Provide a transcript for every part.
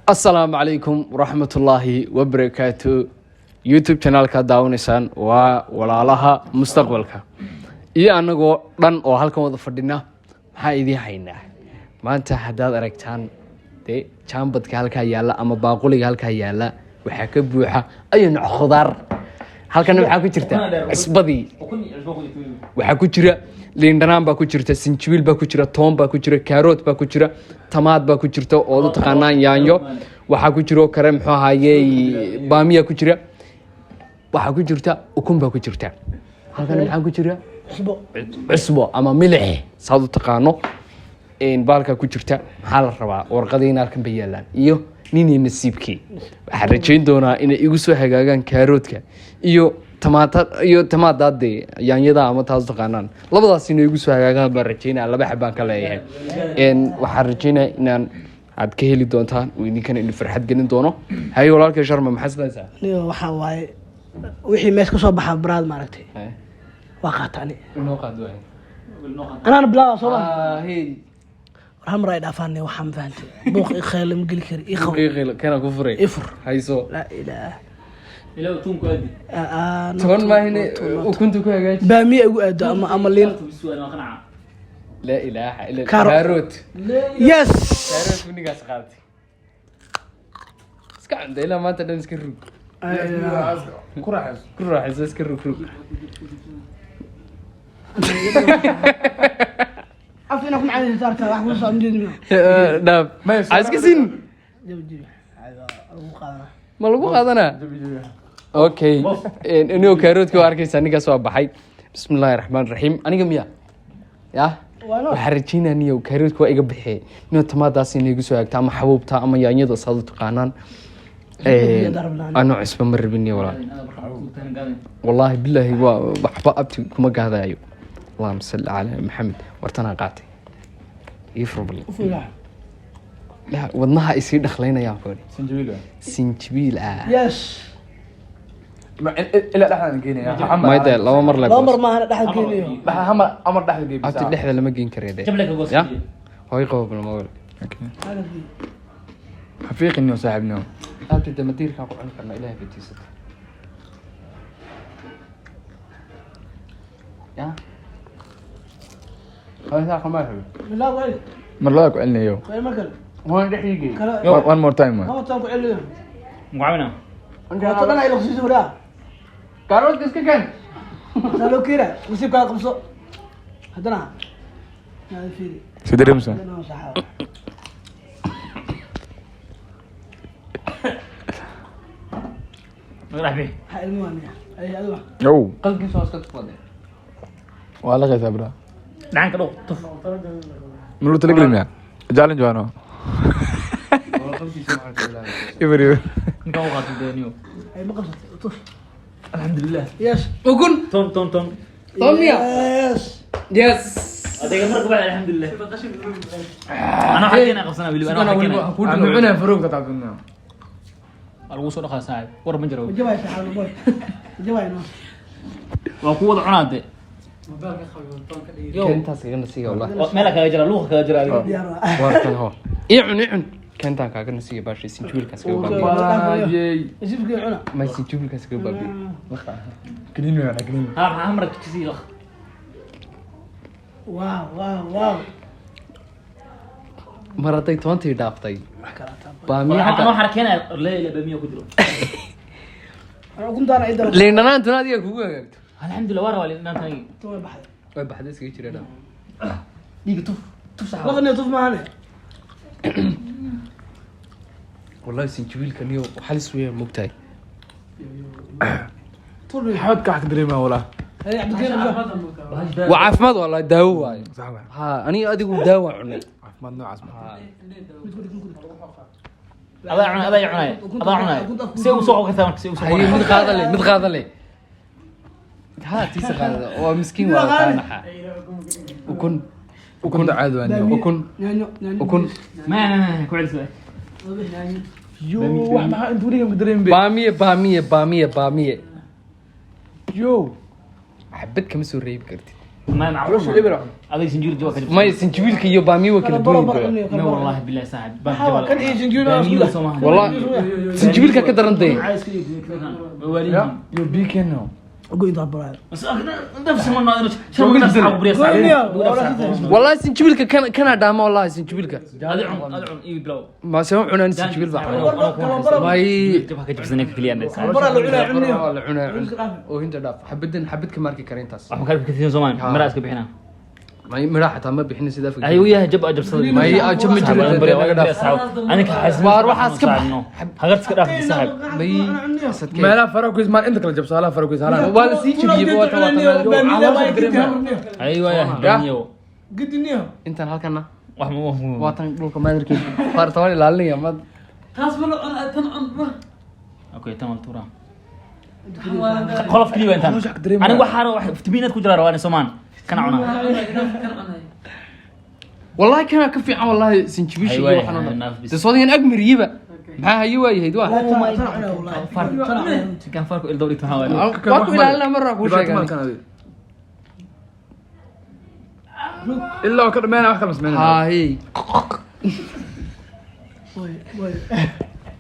السلام عليكم ورحمة الله وبركاته يوتيوب channel ka daawanaysaan waa walaalaha mustaqbalka iyo anagoo dhan oo halkan wada fadhina maxaa idin haynaa maanta hadaad aragtaan jaambadka halka yaala ama baaquliga halka yaala waxa ka buuxa ay nooc khudaar halkan waxa ku jirta isbadii waxa ku jira liin dhanaan baa ku jirta sinjibil baa ku jira toon baa ku jira carrot baa ku jira tamaad baa ku jirta oo u taqaanaan yaanyo waxa ku jiro kare muxuu ahaayay baamiya ku jira waxa ku jirta ukun baa ku jirta halkan waxa ku jira cusbo ama milix saad u taqaano baalka ku jirta maxaa la rabaa warqadiina halkan bay yaalaan iyo ninii nasiibkii waxaan rajayn doonaa inay igu soo hagaagaan carrotka iyo tamaadaade yaanyada ama taas taqaanaan labadaas inay igu soo hagaagaan baan rajaynaa laba xabaan ka leeyahay waxaan rajaynaa inaan aad ka heli doontaan oo idinkana in farxad gelin doono hay walaalkay sharma maxaa islaysaa waxa waaye wixii mees ka soo baxa baraad maaragtay waa qaatani inoo qaad waay anana bilaa soo baa warham raay dhaafaan waxaan fahamtay buuq khayl ma geli kari khayl kana ku furay ifur hayso la ilaaha ila tunku aadi toon ma hine ukuntu ku hagaaji baamiya ugu aado ama liin لا إله إلا كاروت يس كاروت مني قاس قاتي سكان ده إلا ما تدري سكرو كراح سكرو عفينكم عن الهزار راح نوصل نجيب نعم عايز كسين ما لقوا هذا اوكي انو كاروت كو اركيسا نيغا سو baxay بسم الله الرحمن الرحيم انيغا ميا يا waxaan rajaynayaa carrot waa iga bixiyay inuu tamaadaas igu soo hagta ama xabuubta ama yaanyada saad u taqaanaan أنا عصبة مر بني والله بالله وحبا أبتي كما قاعد أيو اللهم صل على محمد ورتنا قاتي يفرب لي لا وضناها يصير دخلينا يا أخوي سنجبيل يس إلا دحنا نجينا يا محمد ما يدري لو مر لك لو مر ما دحنا نجينا هم أمر دحنا نجيب أبتي دحنا لما جين كريدة يا هاي قوة بالموضوع حقيقي إنه صاحبنا أبتي دمدير كان قرآن كرنا إلهي بتيست يا هاي ثاقة ما يحب لا وين مرلاك قلنا يو وين مكان هون دحيقي one more time ما تسوق عليه مقعبنا أنت طلعنا إلى خصيص ولا كاروت كيس كان سالو كيرا نسيب كذا قمصة هدنا هذا فيري سيدي رمسة هدنا صحة راح فيه هاي المهم أي أدوة أو قلت كيس واسكت فاضي والله غير سبرا دعان كدو طف ملو تلقلم يا جالن جوانو يبريو نكو قاتل دانيو هاي مقصد طف الحمد لله يس وكن تون طوميا يس يس هذيك مرة بعد الحمد لله أنا حكينا قصنا بلي أنا حكينا معنا فروق تتعبنا الوصول خلاص ساعد ورا من جرو جواي سحر بوي جواي نو وقوة عناد كنت هسيغن نسيغ والله مالك هاجر لوخ هاجر واركن هو يعن كنت كاغن نسيغ باشي سنجول كاسكو بابي يجيب لي عنا ما سنجول كاسكو بابي كلينو يعني كلينو ها عمرك تسيغ واو واو واو مرتي تونتي دافتي بامي أنا حتى حركينا لا بمية كدرو أنا كنت أنا إدرا لين انا انت نادي كوغو هاغت الحمد لله ورا ولا نانتاي توي بحد way baxday iska jireena ديك طف صح لغني طف معنا wallahi sinjibilkan iyo xalis weeyaan mugtahay طول حد كحك دريمة ولا هاي عبد الكريم waa caafimaad wallahi daawo waayo صح ha aniga adigu daawo cunay عفماد نوع عزمة هذا عناي هذا عناي سوي سوق كثر سوي سوق haye mid qaada le ha tiisa qaada waa miskiin waa qaanaxa ukun عادواني ukun ما كويس يو واحد ما انتوا ليه مقدرين بيه baamiye يو xabad kama soo reebi kartid ما معروف هذا يسنجير جوا كده may sinjibiilka iyo baamiyo waa kala duwan yihiin ما والله بالله صاحب كان إيه سنجير والله sinjibiilka ka daran day عايز كده مواليد يو بيكنو أقول إنت عبر بس نفس ما نادر شو من نفس عبر والله sinjibiilka kana dhaama wallahi sinjibiilka أدعم إيه بلو ma soo cunaan sinjibiil baa may جبها كجيب سنك كليا الناس برا العلا la cunaa oo hinta dhaaf xabad ka marki kara intaas waxaan kala fikirsan Soomaan maraas ka bixina may mira xataa ma bixin sida fikir ay wiyaha jab ajab sadii may ajab ma jiro naga dhaaf anaka xasib waar waxaas ka bax hagarts ka dhaaf saaxib may meelaha farakuis maan inta kala jabsaalaha farakuis halaan waa la sii jibiyay waa ay wiyaha daniyo قدنيه intaan halkana wax ma waa tan dhulka maadirkiisa faartawan ilaalinaya ma taas ma tan cun okay tamal tura qolof kaliya intaan aniga waxaan wax fitamiinad ku jira rawaan Soomaan kana cunaa wallahi kana ka fiican wallahi sinjibiisha iyo waxaan tasoodan agmiriyiba maxaa hayo waayahay waa kan farko il dawlad waxa waaye waa ku ilaalina marra ku sheegay إلا وكذا ما أنا أحكي بس منه هاي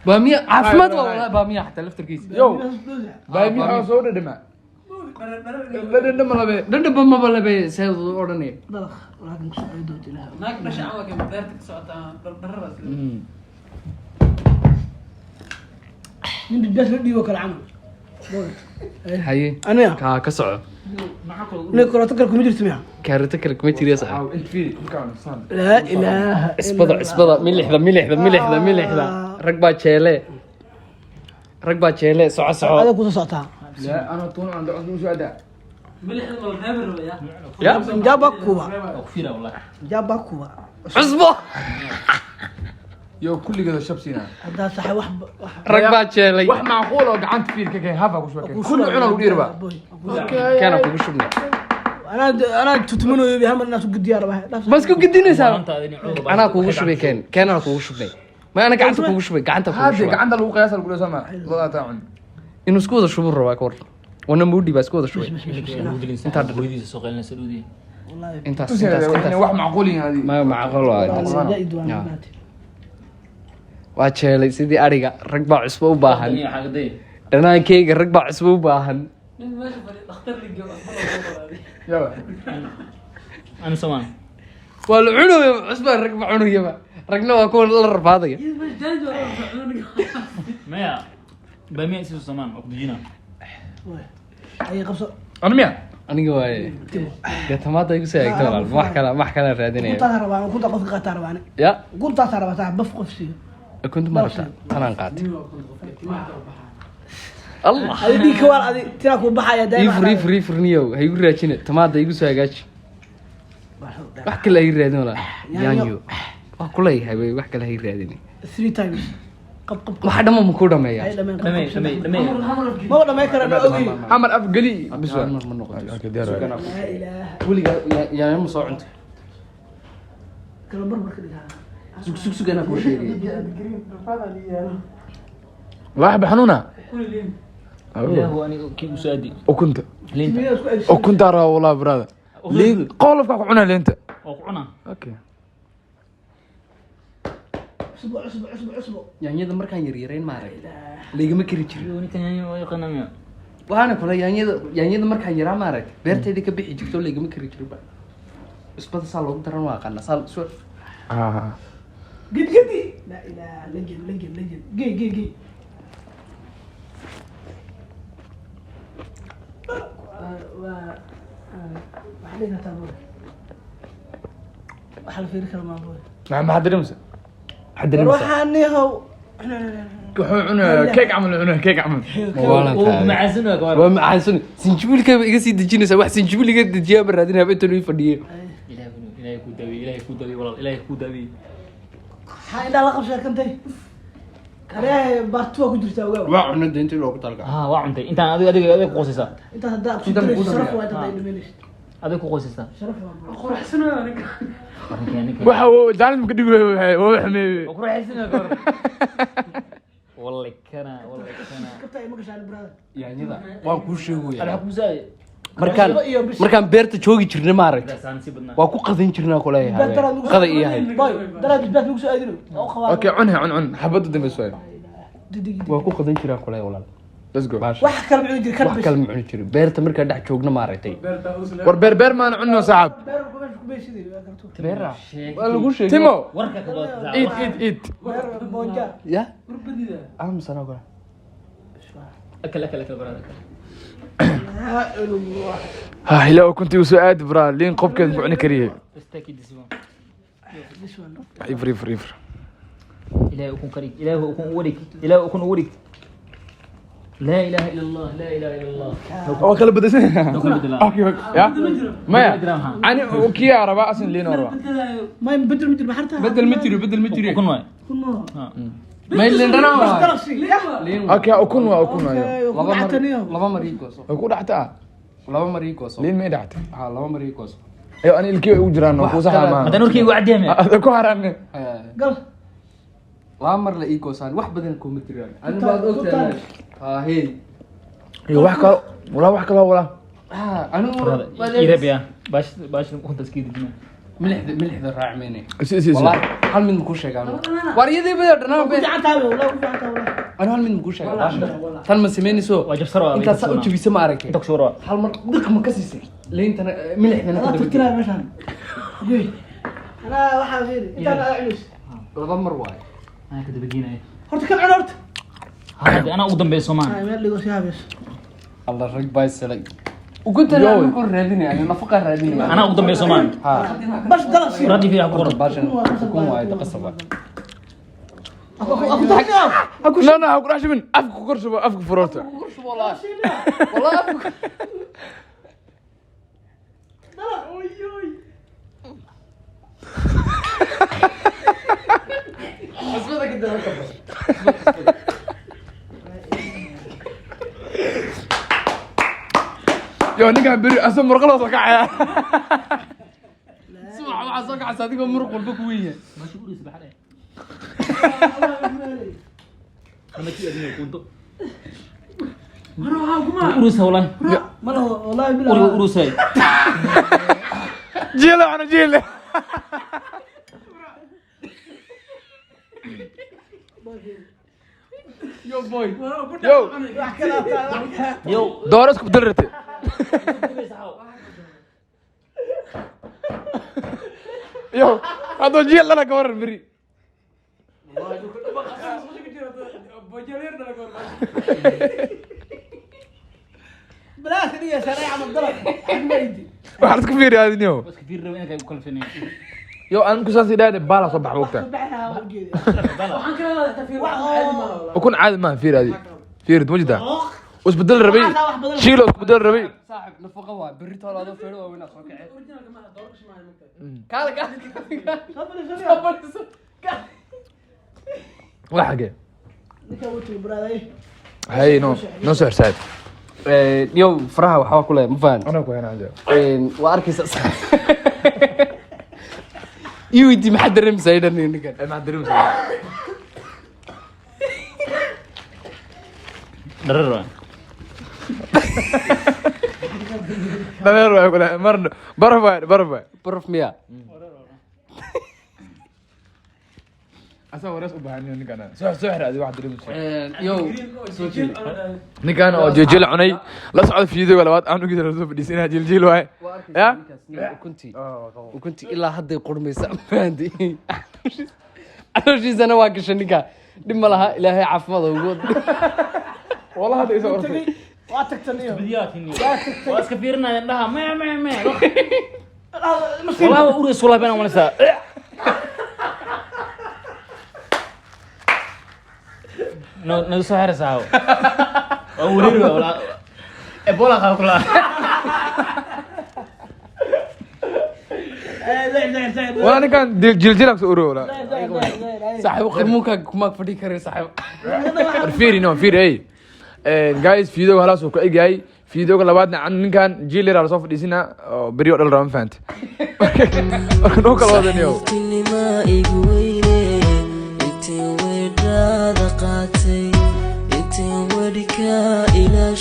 بامية عفمت والله بامية حتى لفتر كيس يو باي مين أنا صور دماء لا دم لا بي دند بما بلا بي سيد أورني ضلخ ولكن كسر عيدوت لها naag dhasha ama ka beerta ka socota dardarras من الداس ردي وكل عمل هاي أنا كسع نقرأ تكلم كم جرت معها كارتك لك ما تريس أنت في مكان صان لا إله اسبض ملح ذا ركبة شيله ركبة شيله هذا سع كوسا صعتها لا أنا طول عندي عندي شو أداء milix ma habar ya يا جابك كوبا وكفيله والله جابك كوبا عصبه يو كل كذا شبسينا هذا صحيح واحد ركبة شيله واحد معقول وقعنت فيه كي هافا وشو كل عنا ودير بقى كان أبو شبنا أنا تتمنى بهم الناس قد ياربها بس كو قدينا سام أنا أكو شبي كان أنا أكو شبي ما أنا قعدت أكو شبي قعدت أكو هذا شبي قعنت لو قياس القول سما لا تعن إنه سكوت شو برا كور وانا مودي بس سكوت شوي انت ودي سوق لنا سعودي والله انت يعني واحد معقولين هذه ما معقول واحد جيد وانا waa jeelay sidii ariga rag baa cusbo u baahan الدنيا حق دي dhanaankeyga rag baa cusbo u baahan nin meesha fadhi dhakhtar liga يلا انا سمان waa la cunaya cusba rag baa cunayaba ragna waa kuwa la rafaadaya ما يا بمية سيسو سمان وكدجينا أي قبصة أنا مين aniga waaye dee tamaada igu soo eegto walaal wax kala raadinaya كنت أهرب كنت أقف قطار وانا ya قلت أهرب تعب بفقف فيه kunta marata tanaan qaatay allah هذه دي كوار هذه تراك وبحايا دائما ifriifriifrniyow ha igu raajine tamaada igu soo hagaaji wax kale ha ii raadin walaal yaanyo waa kuleeyahay bay wax kale ha ii raadin 3 times قب waxa dhamma ma ku dhameeya هاي لما لمي ما ولا ما يكره أوي عمل أفقلي بس ma noqoto أوكي دير لا إله weliga yaa ma soo cuntay كلام بربر كده sug anaa kuu sheegay واحد بحنونة لا هو انا كيف سادي وكنت لين وكنت أرى والله برادة لين قولك عنا اللي أنت وقعنا أوكي أسبوع yaanyada markaan yaryarayn maarag laygama kari jirin يوني كان يقنا ميا waxaana kale yaanyada markaan yaraa maarag beertayda ka bixi jirto laygama kari jirin ba isbada saa loogu daran waa aqaana saa قد لا إله لجن جي وحلينا تابوه وحل في ركب الموضوع ما حد رمسه حد روح رمسه عنيها عنا كيك عمل ومعزنا waa كوار macaansani sinjibiilka iga sii dejinaysaa wax sinjibiil iga dejiyaa ma raadin habeentan ii fadhiyay إلهي كودبي والله إلهي كودبي هاي لا لقب شاكنتي كريه بارتوا كجرتا وغاو waa cunada intii loogu talgalay ها وعنتي انت هذيك قوسيسا انت هدا أنت مقول شرف ربيع. وانت دايما هذيك قوسيسا شرف quraxsan aniga وحو زعلت مكدي هو حمي وكروح حسنا كور والله كنا كبتا ما قشان براد yaanyada waan kuu sheegaya انا حكم زاي markaan beerta joogi jirnay ma aragtay Saan si badnaa. waa ku qadan jirnaa kuleeyahay qada iyo yahay boy daraad bisbaas lagu soo aadino oo qabaa اوكي cun xabada dambe soo waa ku qadan jiraa kuleeyahay walaal let's go wax kala macun jir wax kale ma cuni jirin beerta markaa dhex joogna ma aragtay war beer maan cunno saaxib beer ku meesha ku beeshidii waa karto beera waa lagu sheegay timo Warka ka dood. eat beer bonja ya Urbadida. amsana kale Akal barada. ha ilaa kunti usoo aad bra liin qobkeed ma cuni kariye Istaki diswa. ifri Ilaahay ukun karig. Ilaahay ukun warig. لا اله الا الله لا اله الا الله. oo kala badasay kala badalaa. okay ya maya ani kii araba asan liin araba ما بدل مدري بحرتها بدل متري Ukun waay. كنا ma ilin rana بس waa درسي liin okay ukun ayo laba mar ii gooso way ku dhactaa laba mar ii gooso liin ma dhactay ha laba mar ii gooso ayo ani ilkii ugu jiraan oo ku saxaa ma Hadan urkii wacdiyame. ku haraane قال laba mar la ii goosaan wax badan kuma jiraan anigu baad ogtahay ha hey iyo wax kale wala anigu Irabiya. Bash kunta skidina. milixda raacmeene si wallahi hal mid ku sheegaan wariyadii bada dhanaa be وجعتها ولا وجعتها ولا anu hal mid ku sheegaan tan ma sameynayso Wajib saro. inta sa u jibisa ma aragtay Inta suro. hal mar diq ma ka siisay leentana milixdana ka لا daba تكتلها مشان انا واحد غيري انت انا اعلس laba mar waaye Ay ka dabageenay. horta kan cunort Hada ana ugu dambeeyo Soomaan. ay meel ligo siyaabis alla rag bay salay uguntana aan ku raadinay nafaqa raadinay Ana ugu dambeeyo Soomaan. ha بس درسي Radi fiican ku qoran. baashan kun waaye taqasaba اكو تحكي لا لا اقول من افك كرسي افك فروتا والله والله اسمعك انت يا نيجا بري اصلا مرقله وكعيا سمع waxa soo kacay adiga muruq walba ku weeyay Ma shukuris baxay. Ana ki adina kunto. Urus hawlan. ما له والله بالله Urusay. جيله انا جيله يو بوي يو Yo. دورتك بدلرتي يو هذا جيل انا كور بري بلا ثانيه سريعه عم الضرب waxaad ku fiiri aad niyo Bas kafir raw inay ku kalfeenay. yo aan ku saasi dhaade baala soo baxo waqta صبحها وجيدي waxaan kala wada tafiir caadi ma laha ukun caadi ma fiiri aadi fiiri wajda wasbedel rabay shiilo wasbedel rabay صاحب نفقه waa berri toolaado feero waa wina soo kacay originalka ma doorasho ma magta kala wax xage ninka wuxuu braaday hay no soo saad yow faraha waxaa ku leeyahay ma fahan ana ku hena aja waa arkaysa iwidi maxaa dareemaysaa idhan ninkan ma dareem Darar. dareer waa kula marna barfa barf miya asa waras u baahan ninkan soo xiraadi wax dareem yow soo jeed ninkan oo jeel cunay la socod fiidiga labaad aan ugu jiro soo fadhiisina jeel waay ya ukunti ilaa hadday qurmaysa fahanti calooshiisana waa gashay ninka dhib ma laha ilaahay caafimaad ugu والله هذا إذا أرسل واتكتني Bidiyaatin. Waa iska fiirinaya indhaha. Me. Wallahi urus wallahi bana wanasa. No soo xiraysaa. Waa weeri wala. Ebola qaba kula. ولا أنا كان جلجلك سأروح ولا saaxiib qarmuunka kuma fadhi karay saaxiib فيري نو فيري أي جايز فيديو خلاص وكأي جاي فيديو لبعضنا عن كان جيلر على صف ديسنا بريو الرام فانت نوكل هذا اليوم كل ما يقويني انت وداد قاتي انت ودك إلى